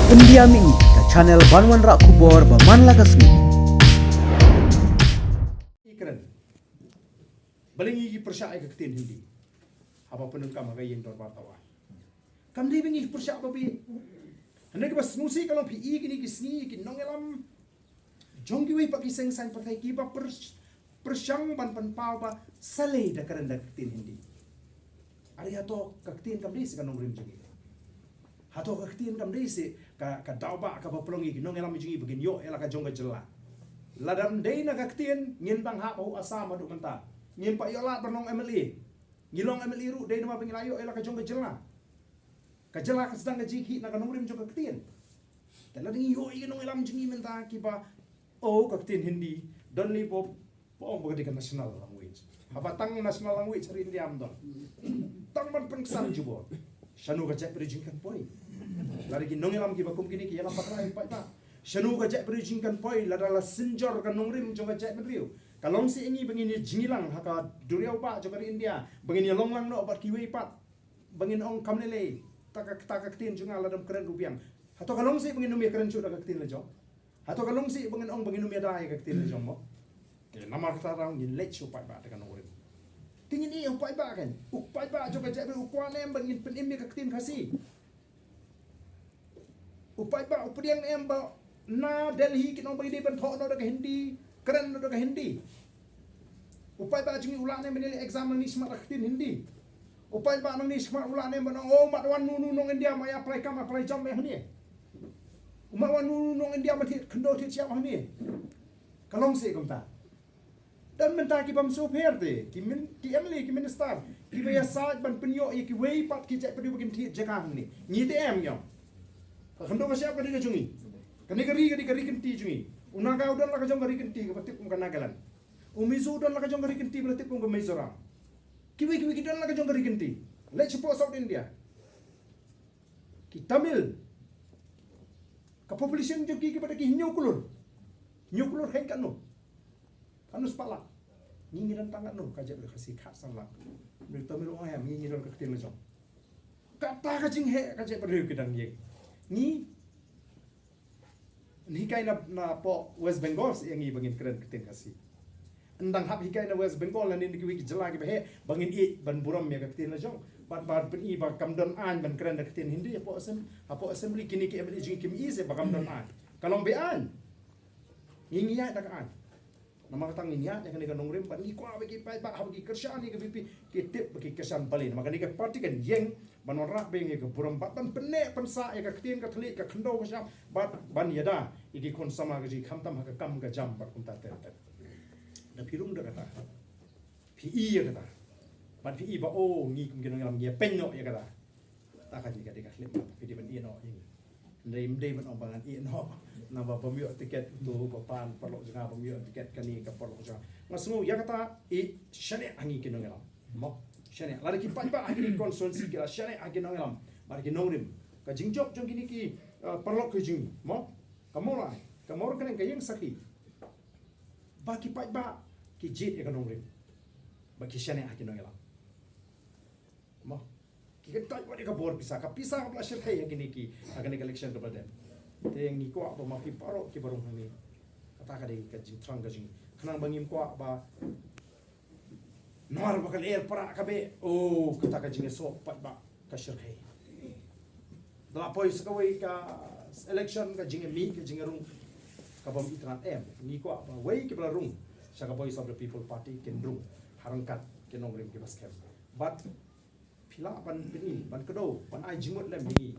Pendiam ini ke channel Banwan Rak Kubor Baman Lakasmi. Ikran balingi persya ay kaktin hindi apa penun kam hagayin dor bartawa kam di bingi persya babi hendak bas nusi kalau pi gini kisni kin nongelam jonggi wei paki seng sang patai ki ba persyang ban pan pau ba sale da karan da kaktin hindi ari hato kaktin kam di kan nongrim jingi hato kaktin kam di ka dauba ka ba plongi kin nongelam jingi begin yo ela ka jongga jela ladam day na kaktin ngin bang ha bau asa madu menta ngin pa yola bernong emeli ngilong emeli ru day na mabing layo ela ka jong kajela ka sedang ka jiki na kanong rim jong kaktin tala ding yo i nong elam jingi menta ki ba o kaktin hindi don li po po bagadi ka national language habatang national language ri India am don tang man pengsan jubo shanu ka jek bridging kan poi lari ki nong elam ki ba kum kini ki elam patrai pa ta shanu ka jek bridging kan poi ladala sinjor ka nong rim jong ka jek menriu kalong si ingi bengini jingilang haka duriau pa jokari India bengini longlang no obat kiwi pat bengin ong kamlele taka tin junga ladam keren rupiang hato kalong si bengin numia keren chuda kaktin lejo hato kalong si bengin ong bengin numia dai kaktin lejo mo ke namar kata rang ni lech upai ba tekan orin tingin ni upai ba kan upai ba joka jek ukwane bengin penim mi kaktin kasi upai ba upriang em ba na Delhi kinong bagi ban tho no da hindi keren no da hindi upai ba jingi ulane menili exam ni smart kaktin hindi upai ba nang ni smart ulane ban oh mat wan nu nong India maya apply kam apply jam me hni umat wan nu nong India mati khndo thi siap hni kalong se komta dan menta ki bam so perde ki emli ki minister ki ba sa ban penyo ki wei pat ki jek pedi begin thi jeka hni ni te em yo khndo ba siap ka di jungi kani kari kenti jungi unaga udan la ka jong kari kenti ka patip kum kanagalan umizu udan la ka jong kari kenti patip kum ka Mizoram kiwi kidan la ka jong kari kenti let's support South India ki Tamil ka population jo ki pada ki nyukulur hen kan no kanus pala ngingiran tangan no ka jek kasi khat sang la ni Tamil o ha ngingiran ka tin la jong kata ka jing he ka jek pada kidan ye ni hikai na po West Bengal yang i bangin keren ketin kasi endang hap hikai na West Bengal na ni ki jela ki behe bangin i ban buram ya ketin na jong ban pen i ba kamdon an ban keren ketin hindi apo assembly kini ki emeli jing kim i se ba kamdon an kalong be an ngingia da ka an nama katang ngingia ya kani kanong rim ban i kwa be ki pa ba ha ki kersan ni ki pipi ki tip ki kesan balin maka ni ka party kan yeng ban rak beng ke buram bat ban penne pensa ya ka ketin ka thli ka khndo ka syam ban yada iki kon sama ka ji khamtam ha ka kam ka jam bat kum ta ter da pirung da kata pi ya kata ban pi ba o ngi kum kinong lam ye penno ya kata ta ka ji ka de ka slip pi di ban i no ing ndai ban ong bangan i no na ba pamio tiket tu ba pan perlo janga pamio tiket kani ka perlo janga ngasmu ya kata i shane angi kinong lam mo shane lari ki pa angi konstituensi kila shane angi kinong lam mari ki nongrim ka jingjok jong kini ki perlo ke jing mo kamor kan ka yang sakhi ba ki pa ki jit e kanong rim ba ki shane angi kinong lam mo ki ka tai ka bor pisa ka plasher thai gini ki akan election ka badan te ngi ko ba ma pi paro ki barung hani kata ka de ka jing trang ka jing khanang bangim ko ba noar bakal air para ka be oh kata ka jing so pat ba ka shir thai da poi sa ka wei ka election ka jing mi ka jing rung ka bam itran em ngi ko ba wei ki bla rung sa ka voice of the people party ken rung harangkat ken nongrim ki baskem but pila ban pini ban kedo ban ai jimut lem ni